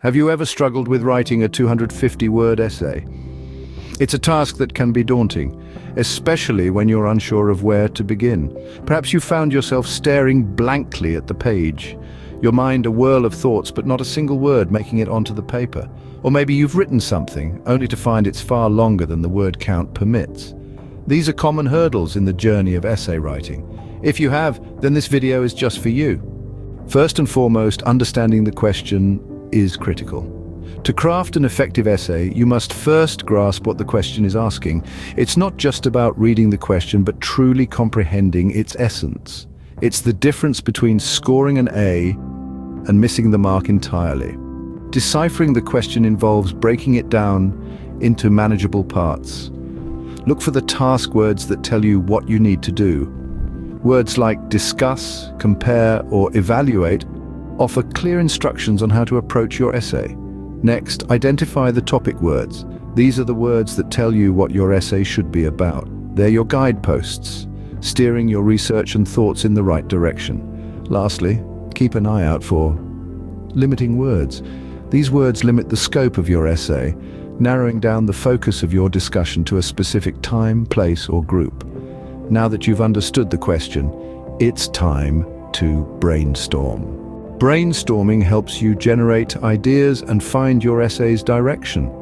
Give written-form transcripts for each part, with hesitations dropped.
Have you ever struggled with writing a 250-word essay? It's a task that can be daunting, especially when you're unsure of where to begin. Perhaps you found yourself staring blankly at the page, your mind a whirl of thoughts but not a single word making it onto the paper. Or maybe you've written something only to find it's far longer than the word count permits. These are common hurdles in the journey of essay writing. If you have, then this video is just for you. First and foremost, understanding the question is critical. To craft an effective essay, you must first grasp what the question is asking. It's not just about reading the question, but truly comprehending its essence. It's the difference between scoring an A and missing the mark entirely. Deciphering the question involves breaking it down into manageable parts. Look for the task words that tell you what you need to do. Words like discuss, compare, or evaluate offer clear instructions on how to approach your essay. Next, identify the topic words. These are the words that tell you what your essay should be about. They're your guideposts, steering your research and thoughts in the right direction. Lastly, keep an eye out for limiting words. These words limit the scope of your essay, narrowing down the focus of your discussion to a specific time, place, or group. Now that you've understood the question, it's time to brainstorm. Brainstorming helps you generate ideas and find your essay's direction.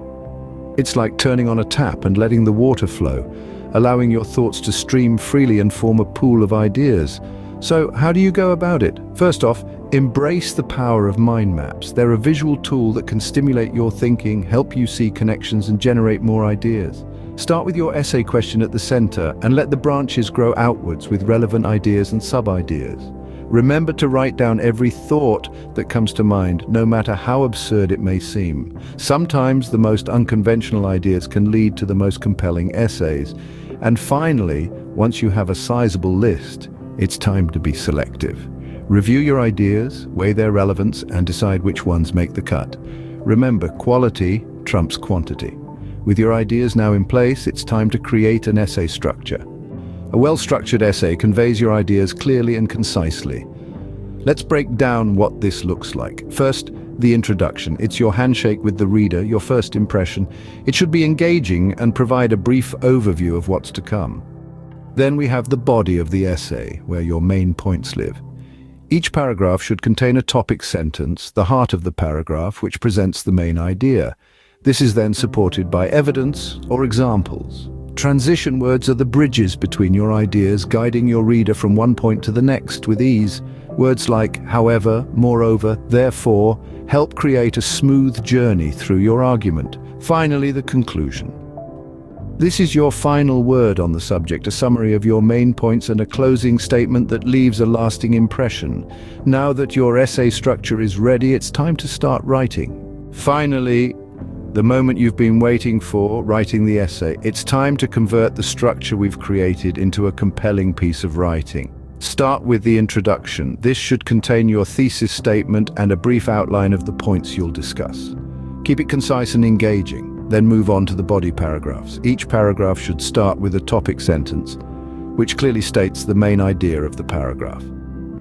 It's like turning on a tap and letting the water flow, allowing your thoughts to stream freely and form a pool of ideas. So, how do you go about it? First off, embrace the power of mind maps. They're a visual tool that can stimulate your thinking, help you see connections, and generate more ideas. Start with your essay question at the center and let the branches grow outwards with relevant ideas and sub-ideas. Remember to write down every thought that comes to mind, no matter how absurd it may seem. Sometimes the most unconventional ideas can lead to the most compelling essays. And finally, once you have a sizable list, it's time to be selective. Review your ideas, weigh their relevance, and decide which ones make the cut. Remember, quality trumps quantity. With your ideas now in place, it's time to create an essay structure. A well-structured essay conveys your ideas clearly and concisely. Let's break down what this looks like. First, the introduction. It's your handshake with the reader, your first impression. It should be engaging and provide a brief overview of what's to come. Then we have the body of the essay, where your main points live. Each paragraph should contain a topic sentence, the heart of the paragraph, which presents the main idea. This is then supported by evidence or examples. Transition words are the bridges between your ideas, guiding your reader from one point to the next with ease. Words like however, moreover, therefore help create a smooth journey through your argument. Finally, the conclusion. This is your final word on the subject, a summary of your main points and a closing statement that leaves a lasting impression. Now that your essay structure is ready, it's time to start writing. Finally, the moment you've been waiting for, writing the essay. It's time to convert the structure we've created into a compelling piece of writing. Start with the introduction. This should contain your thesis statement and a brief outline of the points you'll discuss. Keep it concise and engaging, then move on to the body paragraphs. Each paragraph should start with a topic sentence, which clearly states the main idea of the paragraph.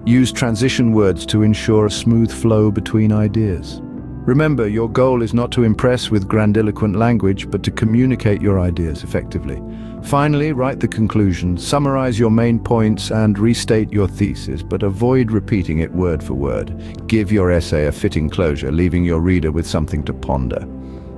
Use transition words to ensure a smooth flow between ideas. Remember, your goal is not to impress with grandiloquent language, but to communicate your ideas effectively. Finally, write the conclusion, summarize your main points, and restate your thesis, but avoid repeating it word for word. Give your essay a fitting closure, leaving your reader with something to ponder.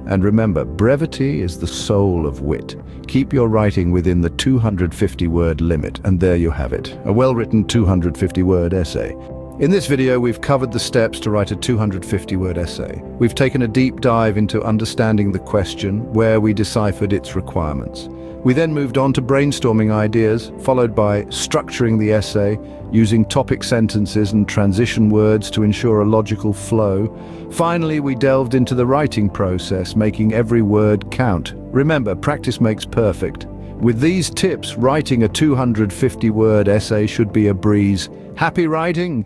And remember, brevity is the soul of wit. Keep your writing within the 250-word limit, and there you have it, a well-written 250-word essay. In this video, we've covered the steps to write a 250-word essay. We've taken a deep dive into understanding the question, where we deciphered its requirements. We then moved on to brainstorming ideas, followed by structuring the essay, using topic sentences and transition words to ensure a logical flow. Finally, we delved into the writing process, making every word count. Remember, practice makes perfect. With these tips, writing a 250-word essay should be a breeze. Happy writing!